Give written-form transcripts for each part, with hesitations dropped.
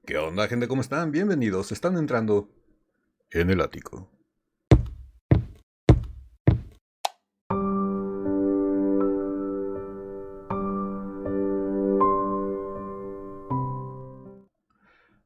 ¿Qué onda, gente? ¿Cómo están? Bienvenidos. Están entrando en el ático.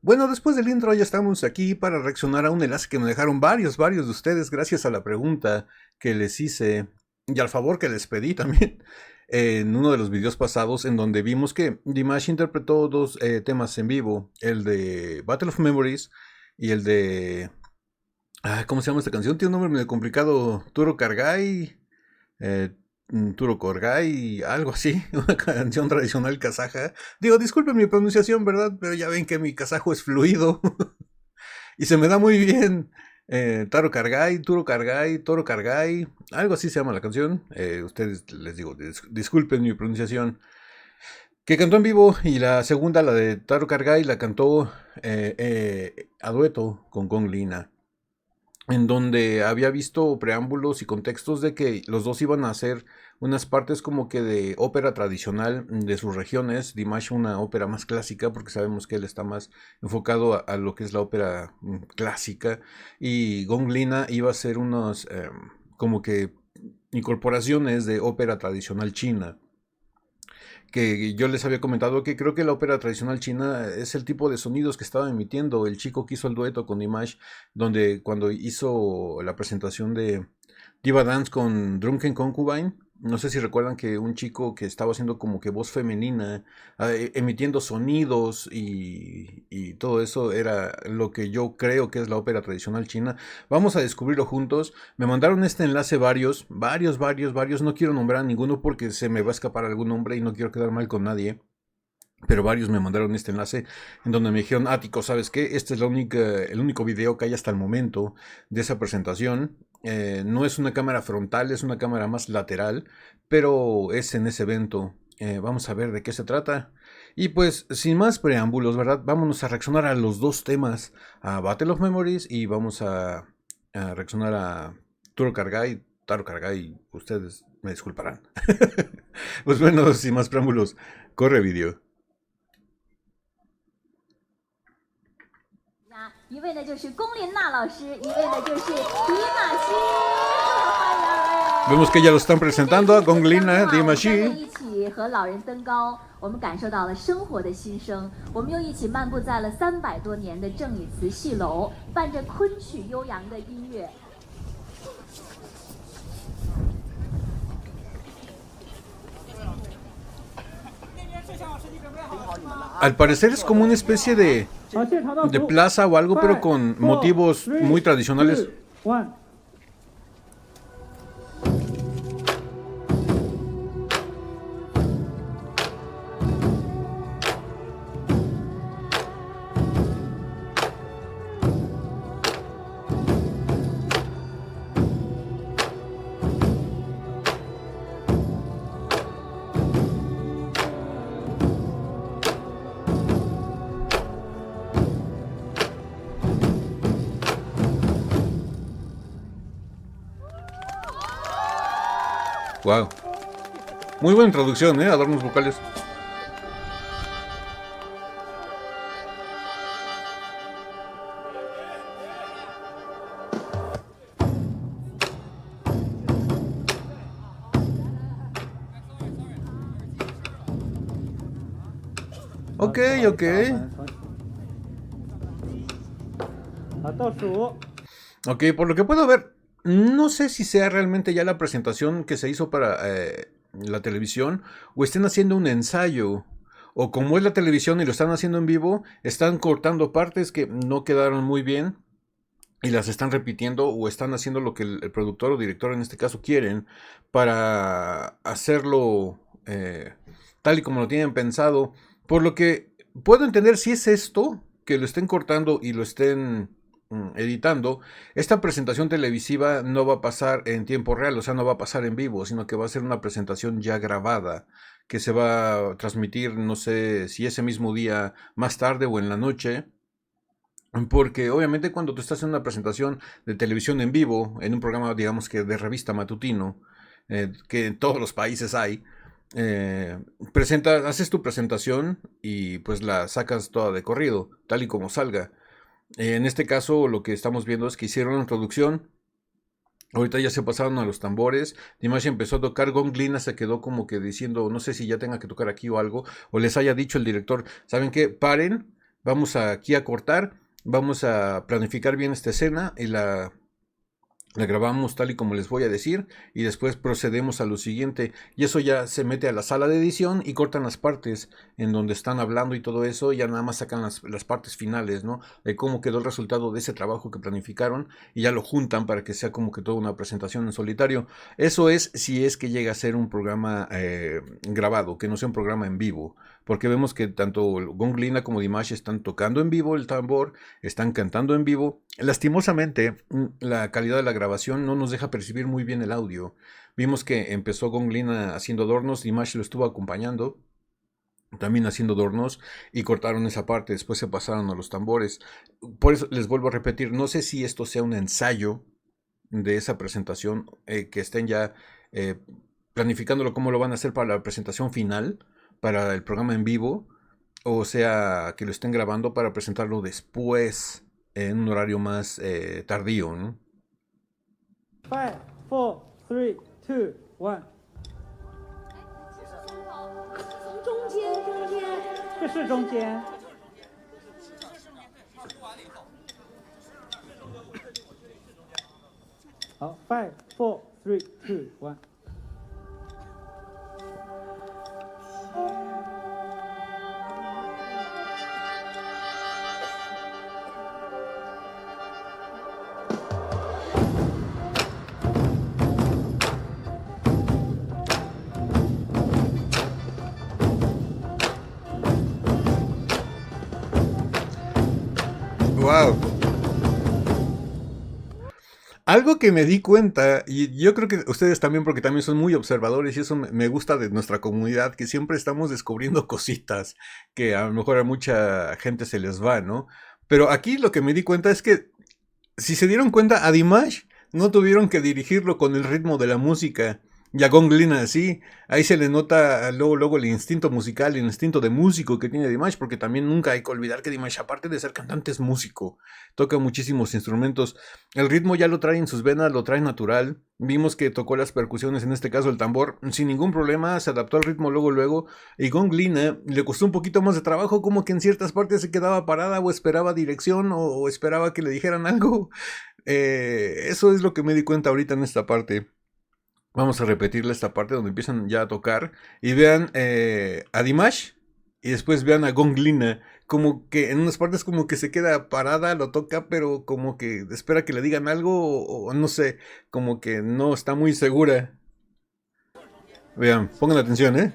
Bueno, después del intro ya estamos aquí para reaccionar a un enlace que me dejaron varios de ustedes gracias a la pregunta que les hice y al favor que les pedí también en uno de los videos pasados en donde vimos que Dimash interpretó dos temas en vivo, el de Battle of Memories y el de... ¿cómo se llama esta canción? Tiene un nombre medio complicado, Turo Kargai. eh, Turo Korgai, algo así, una canción tradicional kazaja. Digo, disculpen mi pronunciación, ¿verdad? Pero ya ven que mi kazajo es fluido y se me da muy bien. Taro Kargai, Turo Kargai, Toro Kargai, algo así se llama la canción. Ustedes les digo, disculpen mi pronunciación. Que cantó en vivo y la segunda, la de Taro Kargai, la cantó a dueto con Gong Lina, en donde había visto preámbulos y contextos de que los dos iban a hacer unas partes como que de ópera tradicional de sus regiones. Dimash una ópera más clásica, porque sabemos que él está más enfocado a lo que es la ópera clásica, y Gong Lina iba a hacer unos como que incorporaciones de ópera tradicional china, que yo les había comentado que creo que la ópera tradicional china es el tipo de sonidos que estaba emitiendo el chico que hizo el dueto con Dimash, donde cuando hizo la presentación de Diva Dance con Drunken Concubine, no sé si recuerdan que un chico que estaba haciendo como que voz femenina, emitiendo sonidos y todo eso era lo que yo creo que es la ópera tradicional china. Vamos a descubrirlo juntos. Me mandaron este enlace varios. No quiero nombrar a ninguno porque se me va a escapar algún nombre y no quiero quedar mal con nadie. Pero varios me mandaron este enlace en donde me dijeron, Ático, ¿sabes qué? Este es el único video que hay hasta el momento de esa presentación. No es una cámara frontal, es una cámara más lateral, pero es en ese evento. Vamos a ver de qué se trata. Y pues, sin más preámbulos, ¿verdad? Vámonos a reaccionar a los dos temas, a Battle of Memories y vamos a reaccionar a Turo Kargai, Taro Kargai, ustedes me disculparán. Pues bueno, sin más preámbulos, corre video. 一位呢就是龚琳娜老师，一位呢就是迪玛希，欢迎。Vemos que ya lo están presentando a Gong Lina, Dima Shi. 一起和老人登高，我们感受到了生活的新生。我们又一起漫步在了300多年的正义祠戏楼，伴着昆曲悠扬的音乐。 Al parecer es como una especie de plaza o algo, pero con motivos muy tradicionales. Wow. Muy buena introducción, adornos vocales. Ok. Ok, por lo que puedo ver, no sé si sea realmente ya la presentación que se hizo para la televisión o estén haciendo un ensayo. O como es la televisión y lo están haciendo en vivo, están cortando partes que no quedaron muy bien y las están repitiendo o están haciendo lo que el productor o director en este caso quieren para hacerlo tal y como lo tienen pensado. Por lo que puedo entender si es esto, que lo estén cortando y lo estén editando. Esta presentación televisiva no va a pasar en tiempo real, o sea, no va a pasar en vivo, sino que va a ser una presentación ya grabada, que se va a transmitir, no sé si ese mismo día, más tarde o en la noche. Porque obviamente cuando tú estás en una presentación de televisión en vivo, en un programa, digamos que de revista matutino, que en todos los países hay, haces tu presentación y pues la sacas toda de corrido, tal y como salga. En este caso lo que estamos viendo es que hicieron una introducción. Ahorita ya se pasaron a los tambores. Dimash empezó a tocar. Gong Lina se quedó como que diciendo, no sé si ya tenga que tocar aquí o algo. O les haya dicho el director, ¿saben qué? Paren, vamos aquí a cortar. Vamos a planificar bien esta escena y la grabamos tal y como les voy a decir y después procedemos a lo siguiente y eso ya se mete a la sala de edición y cortan las partes en donde están hablando y todo eso, ya nada más sacan las partes finales, ¿no? De cómo quedó el resultado de ese trabajo que planificaron y ya lo juntan para que sea como que toda una presentación en solitario. Eso es si es que llega a ser un programa grabado, que no sea un programa en vivo, porque vemos que tanto Gong Lina como Dimash están tocando en vivo el tambor, están cantando en vivo. Lastimosamente, la calidad de la grabación no nos deja percibir muy bien el audio. Vimos que empezó Gong Lina haciendo adornos, Dimash lo estuvo acompañando, también haciendo adornos, y cortaron esa parte, después se pasaron a los tambores. Por eso les vuelvo a repetir, no sé si esto sea un ensayo de esa presentación, que estén ya planificándolo cómo lo van a hacer para la presentación final, para el programa en vivo, o sea, que lo estén grabando para presentarlo después en un horario más tardío, ¿no? 5, 4, 3, 2, 1。从中间，这是中间。好，5, 4, 3, 2, 1。Wow. Algo que me di cuenta, y yo creo que ustedes también, porque también son muy observadores, y eso me gusta de nuestra comunidad, que siempre estamos descubriendo cositas que a lo mejor a mucha gente se les va, ¿no? Pero aquí lo que me di cuenta es que, si se dieron cuenta, a Dimash no tuvieron que dirigirlo con el ritmo de la música. Y a Gong Lina sí, ahí se le nota luego el instinto musical, el instinto de músico que tiene Dimash, porque también nunca hay que olvidar que Dimash, aparte de ser cantante, es músico, toca muchísimos instrumentos, el ritmo ya lo trae en sus venas, lo trae natural, vimos que tocó las percusiones, en este caso el tambor, sin ningún problema, se adaptó al ritmo luego, y Gong Lina le costó un poquito más de trabajo, como que en ciertas partes se quedaba parada o esperaba dirección o esperaba que le dijeran algo. Eso es lo que me di cuenta ahorita en esta parte. Vamos a repetirle esta parte donde empiezan ya a tocar. Y vean a Dimash. Y después vean a Gong Lina. Como que en unas partes como que se queda parada, lo toca, pero como que espera que le digan algo. O no sé, como que no está muy segura. Vean, pongan atención, ¿eh?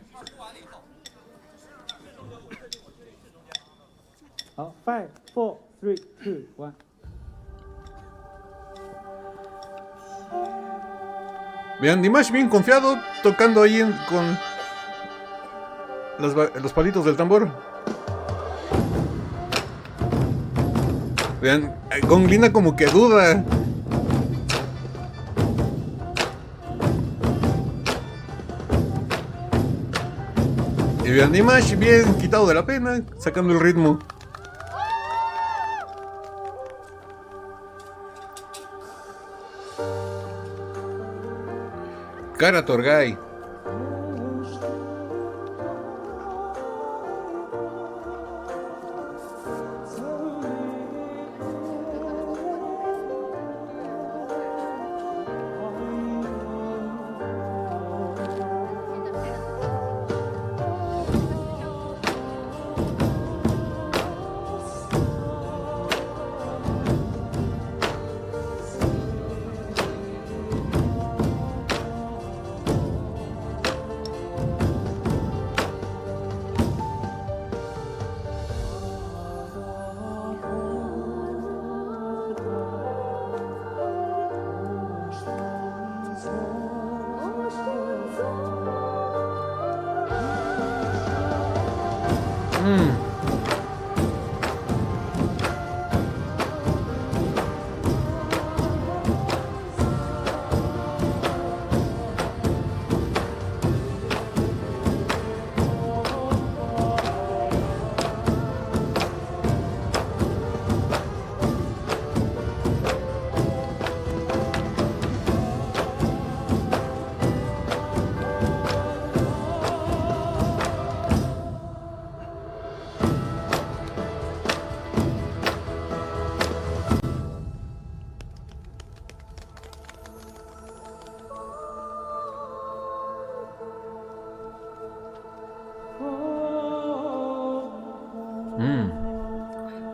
好，5, 4, 3, 2, 1。Vean, Dimash bien confiado, tocando ahí con los palitos del tambor. Vean, Gong Lina como que duda. Y vean, Dimash bien quitado de la pena, sacando el ritmo. Kara Torgay.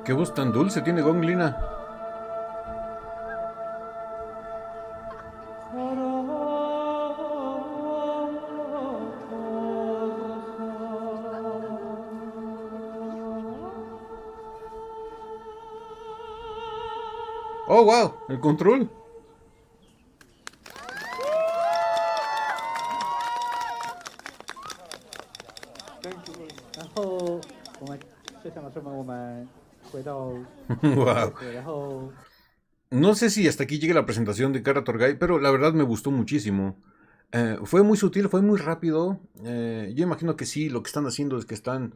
Qué voz tan dulce tiene Gong Lina. Oh, wow, el control. 然后我们摄像老师们，我们回到 Wow. 对，然后 No sé si hasta aquí llegue la presentación de Kara Torgai, pero la verdad me gustó muchísimo. Fue muy sutil, fue muy rápido. Yo imagino que sí, lo que están haciendo es que están...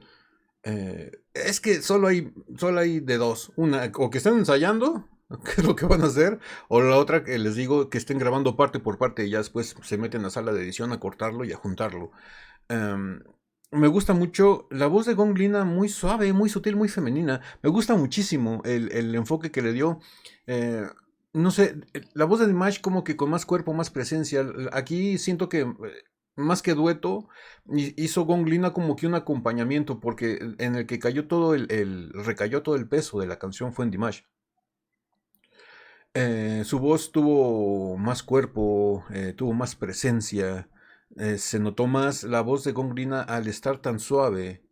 es que solo hay de dos. Una, o que están ensayando, que es lo que van a hacer, o la otra que les digo que estén grabando parte por parte y ya después se meten a la sala de edición a cortarlo y a juntarlo. Me gusta mucho la voz de Gong Lina, muy suave, muy sutil, muy femenina. Me gusta muchísimo el enfoque que le dio. No sé, la voz de Dimash como que con más cuerpo, más presencia. Aquí siento que más que dueto, hizo Gong Lina como que un acompañamiento, porque en el que cayó todo recayó todo el peso de la canción fue en Dimash. Su voz tuvo más cuerpo, tuvo más presencia. Se notó más la voz de Gong Lina al estar tan suave.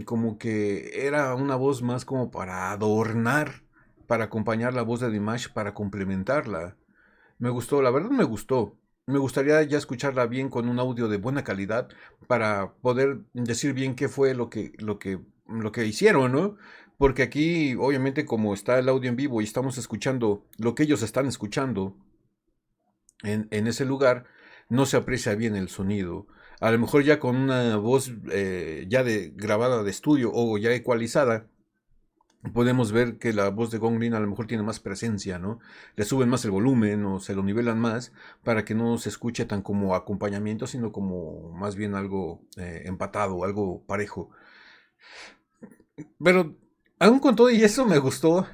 Como que era una voz más como para adornar, para acompañar la voz de Dimash, para complementarla. Me gustó, la verdad me gustó. Me gustaría ya escucharla bien con un audio de buena calidad para poder decir bien qué fue lo que hicieron, ¿no? Porque aquí, obviamente, como está el audio en vivo y estamos escuchando lo que ellos están escuchando en ese lugar, no se aprecia bien el sonido. A lo mejor ya con una voz ya grabada de estudio o ya ecualizada, podemos ver que la voz de Gong Lina a lo mejor tiene más presencia, ¿no? Le suben más el volumen o se lo nivelan más para que no se escuche tan como acompañamiento, sino como más bien algo empatado, algo parejo. Pero aún con todo y eso me gustó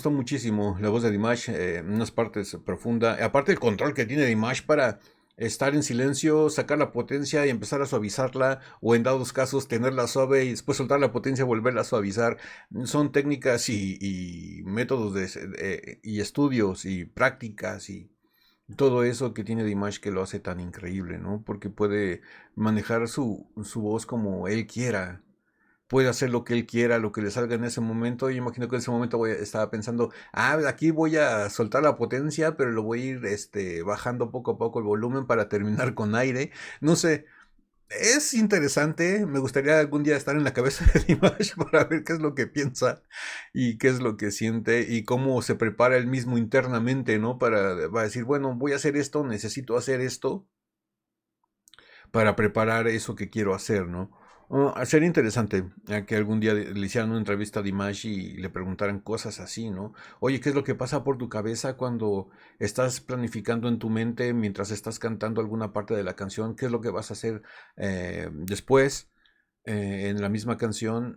muchísimo la voz de Dimash, en unas partes profundas. Aparte el control que tiene Dimash para estar en silencio, sacar la potencia y empezar a suavizarla, o en dados casos tenerla suave y después soltar la potencia y volverla a suavizar. Son técnicas y métodos y estudios y prácticas y todo eso que tiene Dimash que lo hace tan increíble, ¿no? Porque puede manejar su voz como él quiera. Puede hacer lo que él quiera, lo que le salga en ese momento. Yo imagino que en ese momento estaba pensando, aquí voy a soltar la potencia, pero lo voy a ir bajando poco a poco el volumen para terminar con aire. No sé, es interesante. Me gustaría algún día estar en la cabeza de Dimash para ver qué es lo que piensa y qué es lo que siente y cómo se prepara él mismo internamente, ¿no? Para decir, bueno, voy a hacer esto, necesito hacer esto para preparar eso que quiero hacer, ¿no? Sería interesante que algún día le hicieran una entrevista a Dimash y le preguntaran cosas así, ¿no? Oye, ¿qué es lo que pasa por tu cabeza cuando estás planificando en tu mente mientras estás cantando alguna parte de la canción? ¿Qué es lo que vas a hacer después en la misma canción?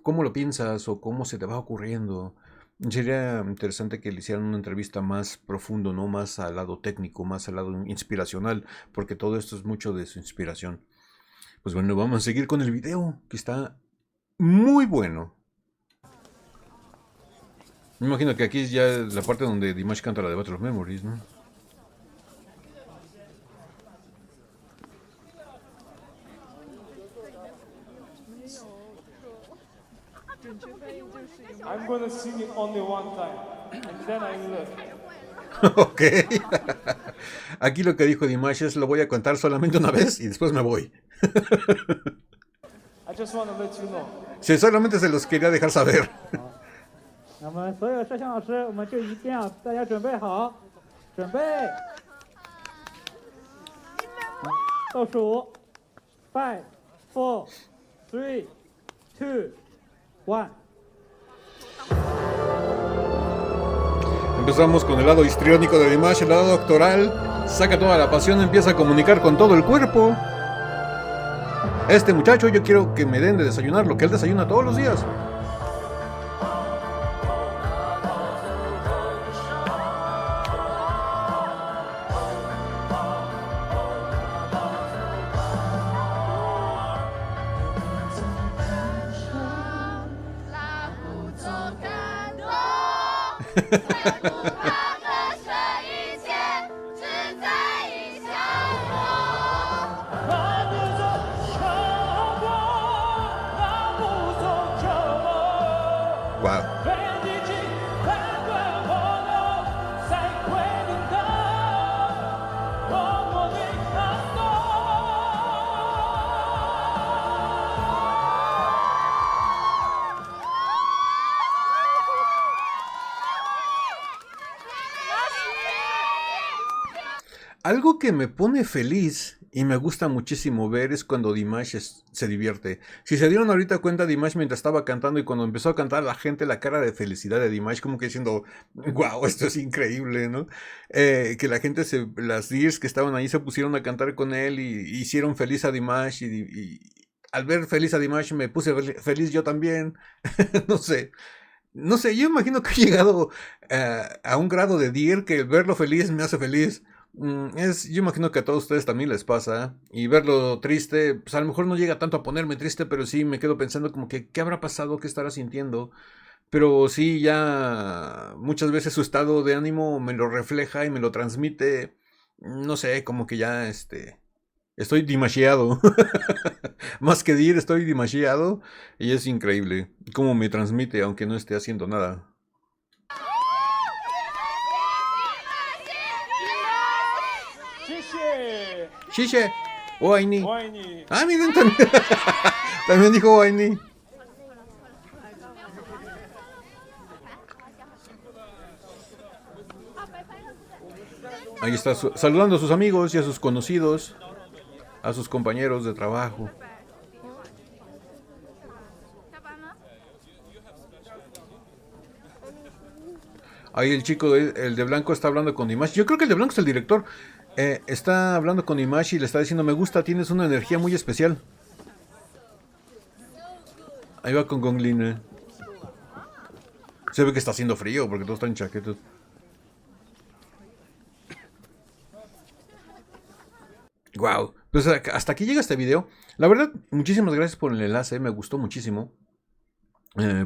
¿Cómo lo piensas o cómo se te va ocurriendo? Sería interesante que le hicieran una entrevista más profundo, ¿no? Más al lado técnico, más al lado inspiracional, porque todo esto es mucho de su inspiración. Pues bueno, vamos a seguir con el video, que está muy bueno. Me imagino que aquí es ya la parte donde Dimash canta la de Battle of Memories, ¿no? I'm gonna sing it only one time, and then I learn. Ok. Aquí lo que dijo Dimash es, lo voy a contar solamente una vez y después me voy. I just want to let you know. Sí, solamente se los quería dejar saber. 那么所有摄像老师，我们就一定要大家准备好，准备，倒数，5, 4, 3, 2, 1。 Empezamos con el lado histriónico de Dimash, el lado actoral. Saca toda la pasión, empieza a comunicar con todo el cuerpo. Este muchacho, yo quiero que me den de desayunar lo que él desayuna todos los días. Wow. Algo que me pone feliz y me gusta muchísimo ver es cuando Dimash se divierte. Si se dieron ahorita cuenta, Dimash mientras estaba cantando y cuando empezó a cantar la gente, la cara de felicidad de Dimash como que diciendo, wow, esto es increíble, ¿no? Que la gente, las Dears que estaban ahí se pusieron a cantar con él y hicieron feliz a Dimash y al ver feliz a Dimash me puse feliz yo también. No sé. No sé, yo imagino que he llegado a un grado de Dear que verlo feliz me hace feliz. Yo imagino que a todos ustedes también les pasa. Y verlo triste, pues a lo mejor no llega tanto a ponerme triste, pero sí me quedo pensando como que, ¿qué habrá pasado? ¿Qué estará sintiendo? Pero sí, ya muchas veces su estado de ánimo me lo refleja y me lo transmite. No sé, como que ya estoy demasiado. Más que dir, estoy demasiado. Y es increíble cómo me transmite, aunque no esté haciendo nada. Shishe, Oaini. Ah, miren, también dijo Oaini. Ahí está saludando a sus amigos y a sus conocidos, a sus compañeros de trabajo. Ahí el chico, el de blanco, está hablando con Dimash. Yo creo que el de blanco es el director. Está hablando con Dimash y le está diciendo, me gusta, tienes una energía muy especial. Ahí va con Gonglin. Se ve que está haciendo frío porque todos están en chaquetas. Wow. Pues hasta aquí llega este video. La verdad, muchísimas gracias por el enlace. Me gustó muchísimo.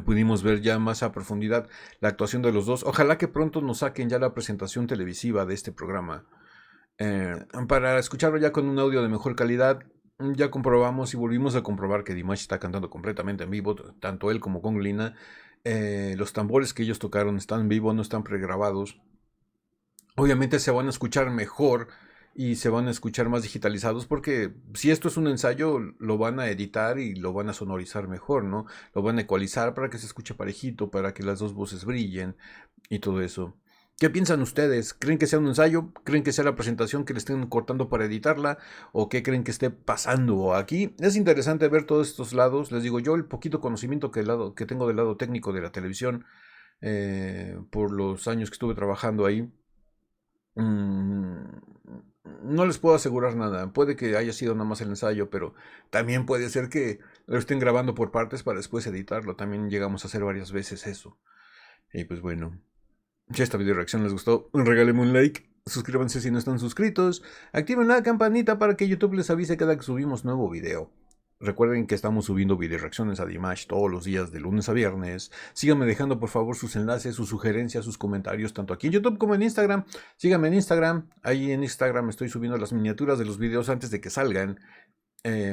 Pudimos ver ya más a profundidad la actuación de los dos. Ojalá que pronto nos saquen ya la presentación televisiva de este programa. Para escucharlo ya con un audio de mejor calidad. Ya comprobamos y volvimos a comprobar que Dimash está cantando completamente en vivo, tanto él como Gonglina. Los tambores que ellos tocaron están en vivo, no están pregrabados. Obviamente se van a escuchar mejor y se van a escuchar más digitalizados porque si esto es un ensayo, lo van a editar y lo van a sonorizar mejor, ¿no? Lo van a ecualizar para que se escuche parejito, para que las dos voces brillen y todo eso. ¿Qué piensan ustedes? ¿Creen que sea un ensayo? ¿Creen que sea la presentación que le estén cortando para editarla? ¿O qué creen que esté pasando aquí? Es interesante ver todos estos lados. Les digo, yo el poquito conocimiento que tengo del lado técnico de la televisión, por los años que estuve trabajando ahí, no les puedo asegurar nada. Puede que haya sido nada más el ensayo, pero también puede ser que lo estén grabando por partes para después editarlo. También llegamos a hacer varias veces eso. Y pues bueno, si esta video reacción les gustó, regálenme un like, suscríbanse si no están suscritos, activen la campanita para que YouTube les avise cada que subimos nuevo video. Recuerden que estamos subiendo video reacciones a Dimash todos los días de lunes a viernes. Síganme dejando por favor sus enlaces, sus sugerencias, sus comentarios, tanto aquí en YouTube como en Instagram. Síganme en Instagram, ahí en Instagram estoy subiendo las miniaturas de los videos antes de que salgan.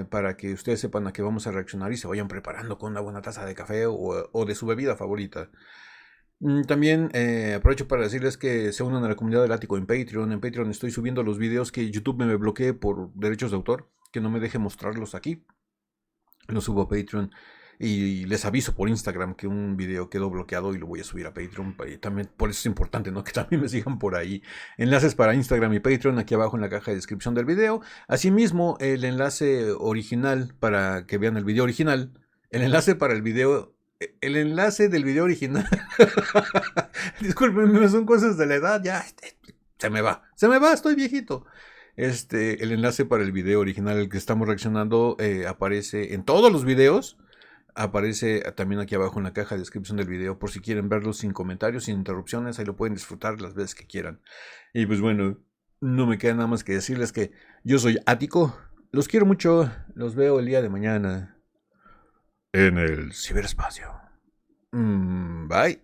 Para que ustedes sepan a qué vamos a reaccionar y se vayan preparando con una buena taza de café o de su bebida favorita. También aprovecho para decirles que se unan a la comunidad del Ático en Patreon. En Patreon estoy subiendo los videos que YouTube me bloquee por derechos de autor, que no me deje mostrarlos aquí. Los subo a Patreon y les aviso por Instagram que un video quedó bloqueado y lo voy a subir a Patreon. Y también por eso es importante, ¿no? Que también me sigan por ahí. Enlaces para Instagram y Patreon aquí abajo en la caja de descripción del video. Asimismo, el enlace original para que vean el video original. El enlace para el video... El enlace del video original. Disculpenme, son cosas de la edad. Ya, se me va, estoy viejito. El enlace para el video original al que estamos reaccionando aparece en todos los videos. Aparece también aquí abajo en la caja de descripción del video por si quieren verlo sin comentarios, sin interrupciones. Ahí lo pueden disfrutar las veces que quieran. Y pues bueno, no me queda nada más que decirles que yo soy Ático. Los quiero mucho. Los veo el día de mañana en el ciberespacio. Bye.